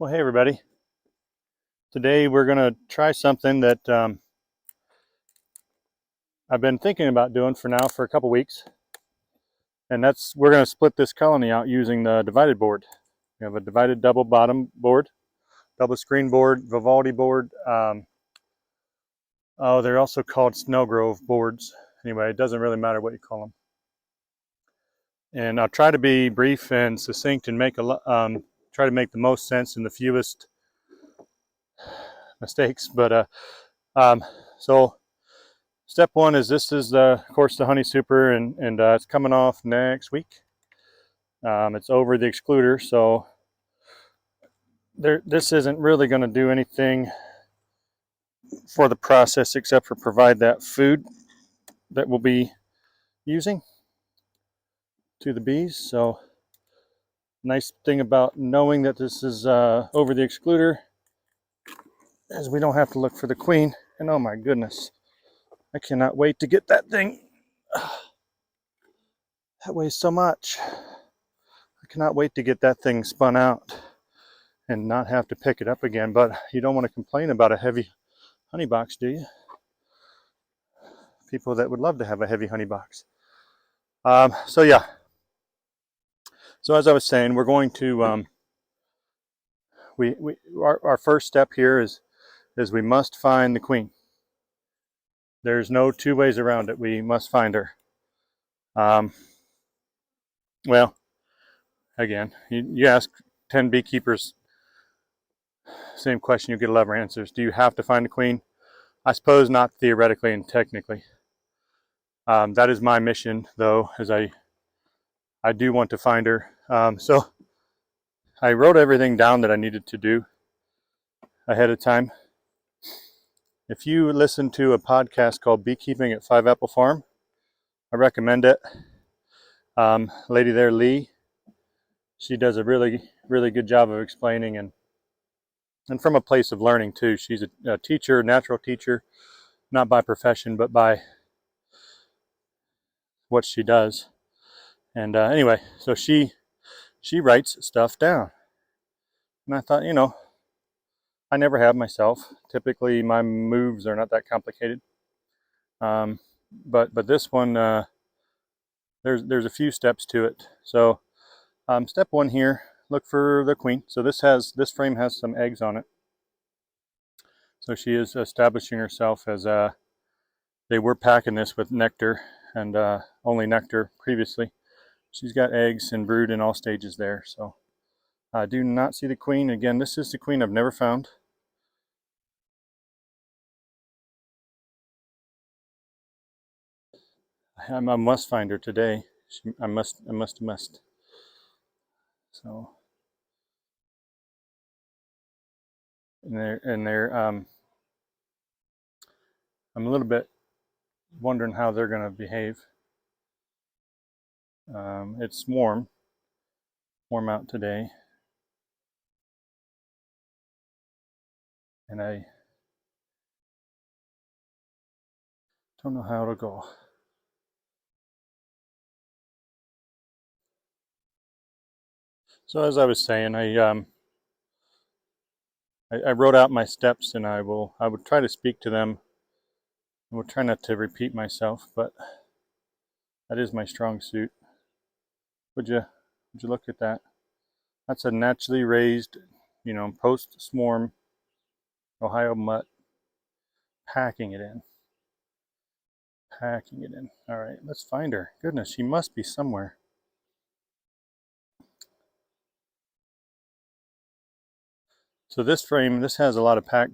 Well, hey everybody. Today we're going to try something that I've been thinking about doing for a couple weeks. And that's we're going to split this colony out using the divided board. We have a divided double bottom board, double screen board, Vivaldi board. They're also called Snellgrove boards. Anyway, it doesn't really matter what you call them. And I'll try to be brief and succinct and try to make the most sense and the fewest mistakes. So step one is this is of course the honey super, and it's coming off next week. It's over the excluder, so this isn't really going to do anything for the process except for provide that food that we'll be using to the bees. So nice thing about knowing that this is over the excluder is we don't have to look for the queen. And oh my goodness, I cannot wait to get that thing. That weighs so much. I cannot wait to get that thing spun out and not have to pick it up again. But you don't want to complain about a heavy honey box, do you? People that would love to have a heavy honey box. So yeah. So as I was saying, we're going to our first step here is we must find the queen. There's no two ways around it. We must find her. Well, again, you ask 10 beekeepers same question, you get 11 answers. Do you have to find the queen? I suppose not theoretically and technically. That is my mission, though, as I do want to find her. So I wrote everything down that I needed to do ahead of time. If you listen to a podcast called Beekeeping at Five Apple Farm, I recommend it. Lady there, Lee, she does a really, really good job of explaining and from a place of learning too. She's a teacher, natural teacher, not by profession, but by what she does. And anyway, so she writes stuff down. And I thought, I never have myself. Typically, my moves are not that complicated. But this one, there's a few steps to it. So step one here, look for the queen. So this frame has some eggs on it. So she is establishing herself as they were packing this with nectar and only nectar previously. She's got eggs and brood in all stages there. So I do not see the queen. Again, this is the queen I've never found. I must find her today. I must. So, and they're I'm a little bit wondering how they're going to behave. It's warm out today, and I don't know how it'll go. So as I was saying, I wrote out my steps, and I would try to speak to them. I will try not to repeat myself, but that is my strong suit. Would you look at that? That's a naturally raised, post-swarm Ohio mutt, packing it in. All right, let's find her. Goodness, she must be somewhere. So this has a lot of packed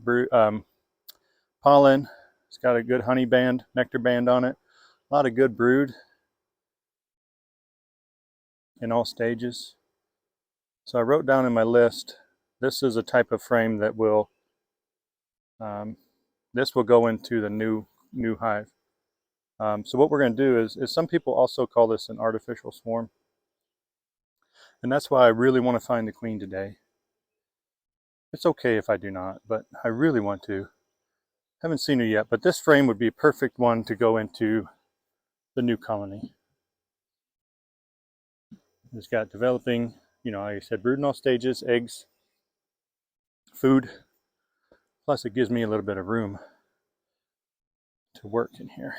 pollen. It's got a good honey band, nectar band on it. A lot of good brood in all stages. So I wrote down in my list, this is a type of frame that will, this will go into the new hive. So what we're going to do is some people also call this an artificial swarm. And that's why I really want to find the queen today. It's okay if I do not, but I really want to. Haven't seen her yet, but this frame would be a perfect one to go into the new colony. It's got developing, like I said, brood in all stages, eggs food. Plus it gives me a little bit of room to work in here.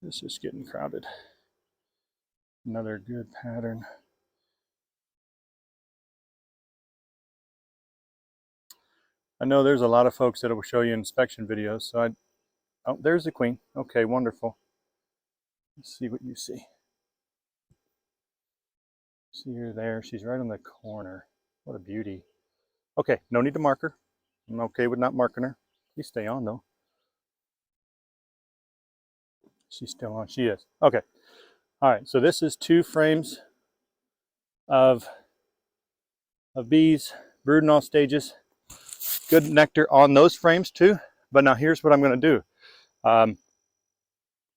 This is getting crowded. Another good pattern. I know there's a lot of folks that will show you inspection videos, so oh, there's the queen. Okay, wonderful. Let's see what you see. See her there. She's right on the corner. What a beauty. Okay, no need to mark her. I'm okay with not marking her. Please stay on though. She's still on. She is. Okay. All right. So this is 2 frames of bees, brood in all stages. Good nectar on those frames too. But now here's what I'm going to do. I'm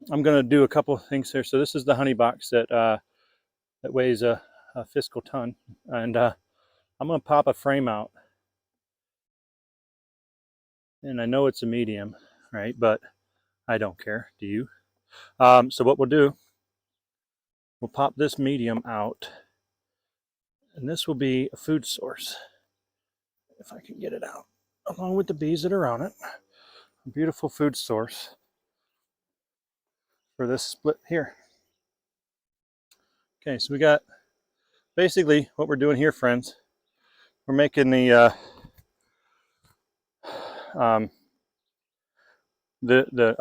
going to do a couple of things here. So this is the honey box that that weighs a fiscal ton, and I'm going to pop a frame out. And I know it's a medium, right? But I don't care. Do you? So what we'll do, we'll pop this medium out, and this will be a food source, if I can get it out, along with the bees that are on it. A beautiful food source for this split here. Okay, so we got basically what we're doing here, friends. We're making the a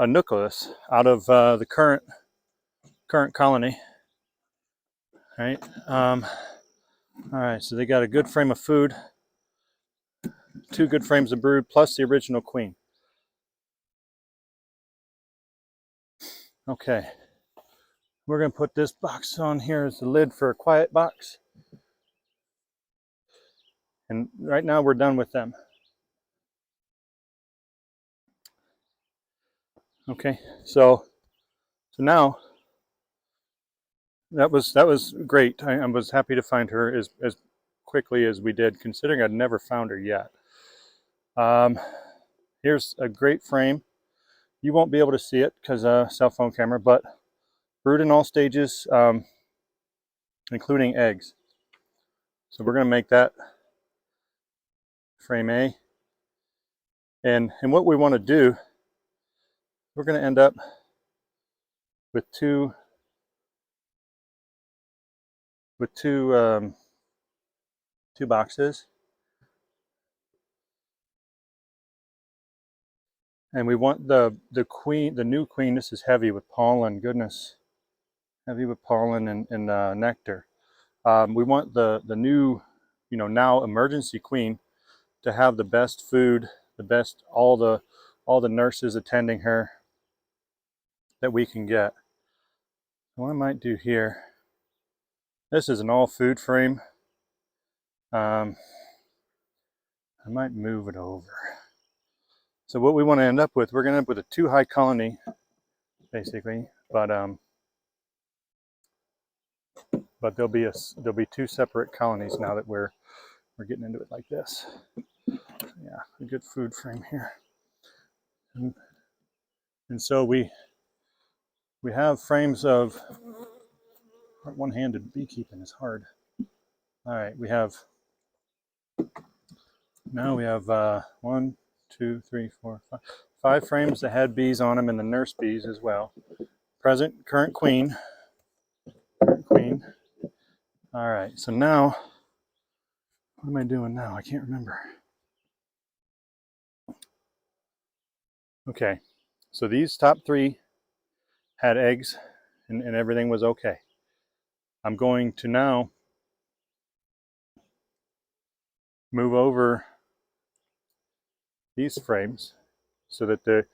nucleus out of the current colony, right? All right, so they got a good frame of food, 2 good frames of brood, plus the original queen. Okay, we're going to put this box on here as the lid for a quiet box. And right now we're done with them. Okay, so now that was great. I was happy to find her as quickly as we did, considering I'd never found her yet. Here's a great frame. You won't be able to see it because cell phone camera, but brood in all stages, including eggs. So we're going to make that frame A. And what we want to do, we're going to end up with two boxes. And we want the new queen, this is heavy with pollen, goodness. Heavy with pollen and nectar. We want the new, now emergency queen to have the best food, the best, all the nurses attending her that we can get. What I might do here, this is an all food frame. I might move it over. So what we want to end up with, we're going to end up with a 2 high colony, basically, but there'll be 2 separate colonies now that we're getting into it like this. Yeah, a good food frame here. And so we have frames of, one-handed beekeeping is hard. All right, we have 1, 2, 3, 4, 5 frames that had bees on them, and the nurse bees as well. Current queen. All right, so now, what am I doing now? I can't remember. Okay, so these top 3 had eggs, and everything was okay. I'm going to now move over these frames so that the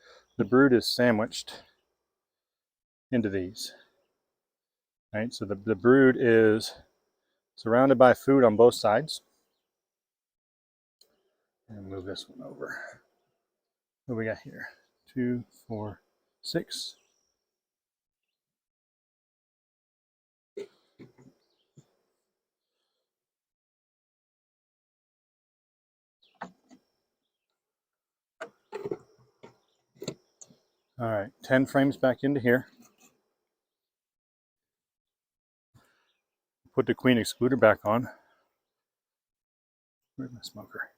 brood is sandwiched into these. Right, so the brood is surrounded by food on both sides. And move this one over. What do we got here? 2, 4, 6. All right, 10 frames back into here. Put the queen excluder back on. Where's my smoker?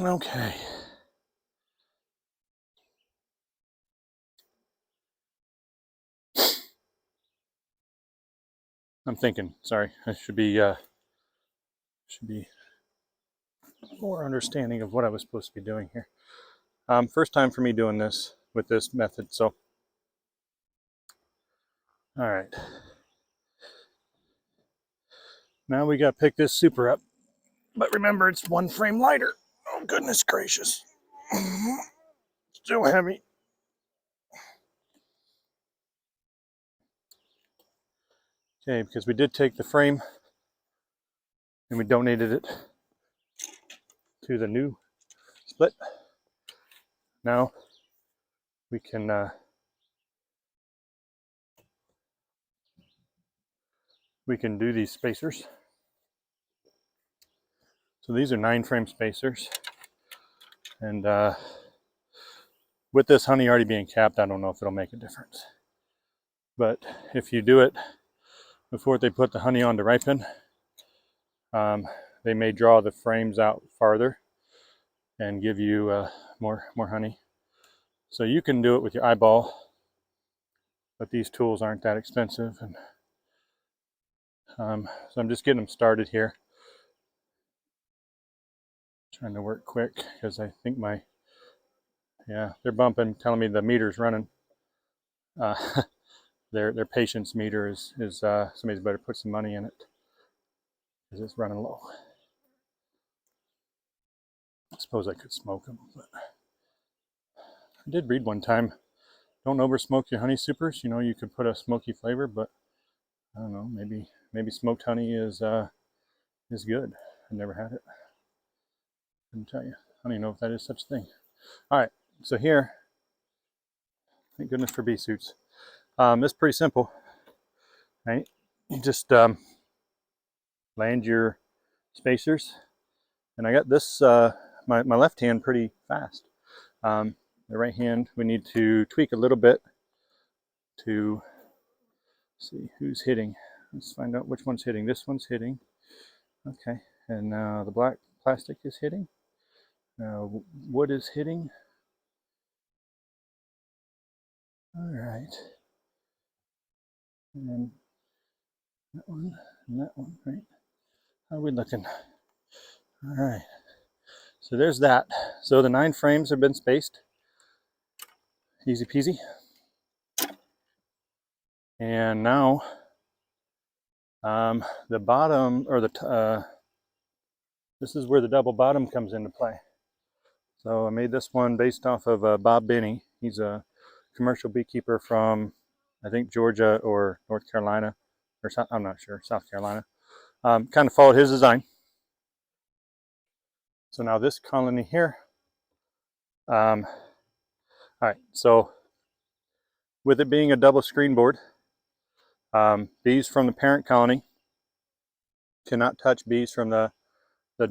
Okay. I'm thinking. Sorry, I should be more understanding of what I was supposed to be doing here. First time for me doing this with this method, so all right. Now we got to pick this super up, but remember it's 1 frame lighter. Oh goodness gracious, still heavy. Okay, because we did take the frame and we donated it to the new split. Now we can do these spacers. So these are 9 frame spacers, and with this honey already being capped, I don't know if it'll make a difference. But if you do it before they put the honey on to ripen, they may draw the frames out farther and give you more honey. So you can do it with your eyeball, but these tools aren't that expensive, and so I'm just getting them started here. Trying to work quick because I think they're bumping, telling me the meter's running. Their patience meter is somebody's better put some money in it because it's running low. I suppose I could smoke them, but I did read one time, don't over smoke your honey supers. You know, you could put a smoky flavor, but I don't know, maybe smoked honey is good. I never had it. Couldn't tell you. I don't even know if that is such a thing. All right, so here, thank goodness for bee suits. It's pretty simple, right? You just land your spacers, and I got this my left hand pretty fast. The right hand we need to tweak a little bit to see who's hitting. Let's find out which one's hitting. This one's hitting. Okay, and now the black plastic is hitting. Wood is hitting. All right, and that one and that one, right? How are we looking? All right, so there's that. So the 9 frames have been spaced. Easy peasy. And now the bottom, or this is where the double bottom comes into play. So I made this one based off of Bob Binney. He's a commercial beekeeper from, I think, Georgia or North Carolina, or I'm not sure, South Carolina. Kind of followed his design. So now this colony here, all right, so with it being a double screen board, bees from the parent colony cannot touch bees from the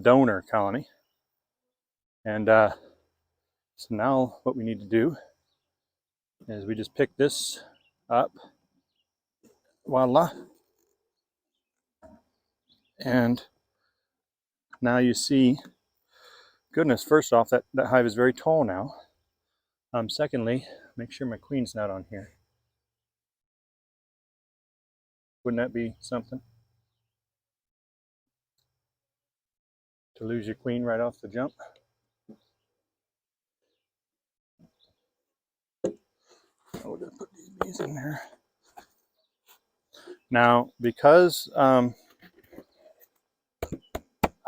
donor colony. And so now what we need to do is we just pick this up, voila, and now you see, goodness, first off, that hive is very tall now. Secondly, make sure my queen's not on here. Wouldn't that be something? To lose your queen right off the jump. Oh, we're gonna put these bees in there. Now, because I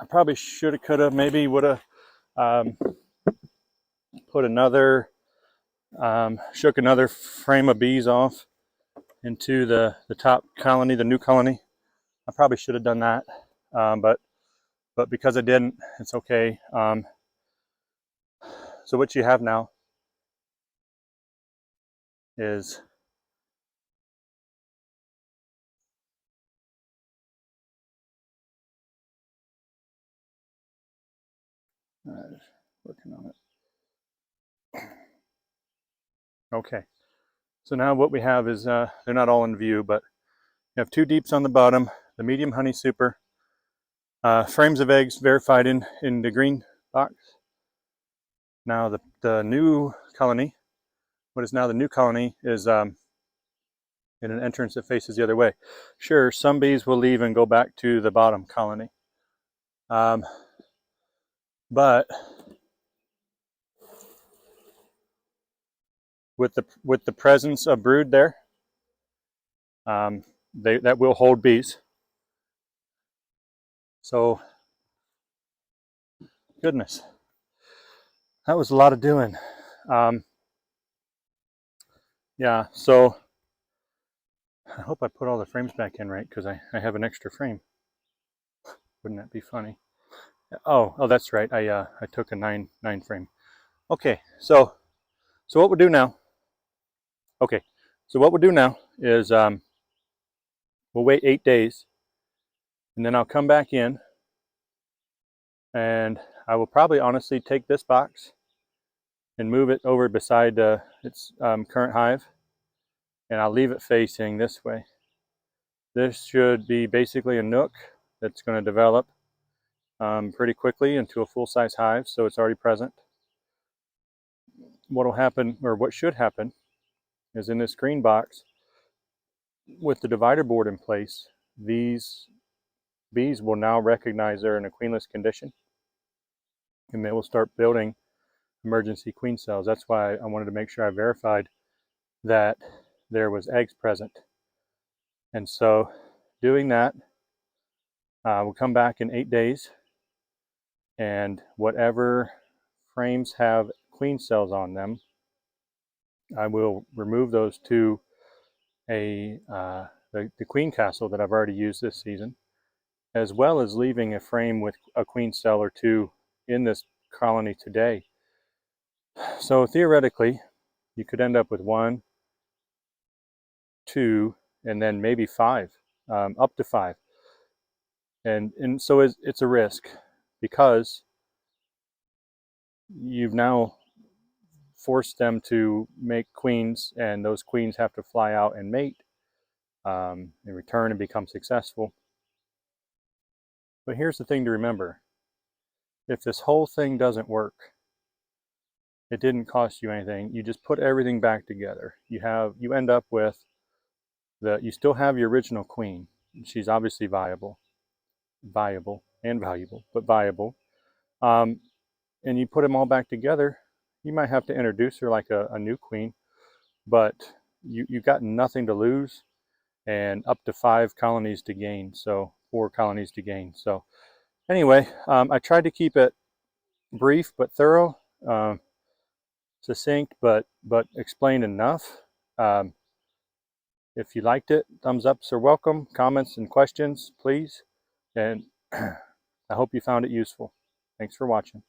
probably should have, could have, maybe would have put another, shook another frame of bees off into the top colony, the new colony. I probably should have done that, but because I didn't, it's okay. So what you have now is working on it. Okay, So now what we have is, they're not all in view, but you have 2 deeps on the bottom, the medium honey super, frames of eggs verified in the green box. Now the new colony, what is now the new colony, is in an entrance that faces the other way. Sure, some bees will leave and go back to the bottom colony. But with the presence of brood there, that will hold bees. So, goodness, that was a lot of doing. Yeah, so I hope I put all the frames back in right, because I have an extra frame. Wouldn't that be funny? Oh, that's right. I took a 9 frame. Okay, so what we'll do now. Okay, so what we'll do now is we'll wait 8 days, and then I'll come back in, and I will probably honestly take this box and move it over beside its current hive, and I'll leave it facing this way. This should be basically a nook that's going to develop pretty quickly into a full-size hive, so it's already present. What will happen, or what should happen, is in this green box, with the divider board in place, these bees will now recognize they're in a queenless condition, and they will start building emergency queen cells. That's why I wanted to make sure I verified that there was eggs present. And so doing that, we'll come back in 8 days, and whatever frames have queen cells on them, I will remove those to the queen castle that I've already used this season, as well as leaving a frame with a queen cell or 2 in this colony today. So theoretically, you could end up with 1, 2, and then maybe 5, up to 5. And so it's a risk, because you've now forced them to make queens, and those queens have to fly out and mate in return and become successful. But here's the thing to remember. If this whole thing doesn't work, it didn't cost you anything. You just put everything back together. You end up with you still have your original queen. She's obviously viable and valuable, but viable. And you put them all back together. You might have to introduce her like a new queen, but you've got nothing to lose, and up to 5 colonies to gain. So 4 colonies to gain. So anyway, I tried to keep it brief but thorough, succinct but explained enough. If you liked it, thumbs ups are welcome. Comments and questions, please. And I hope you found it useful. Thanks for watching.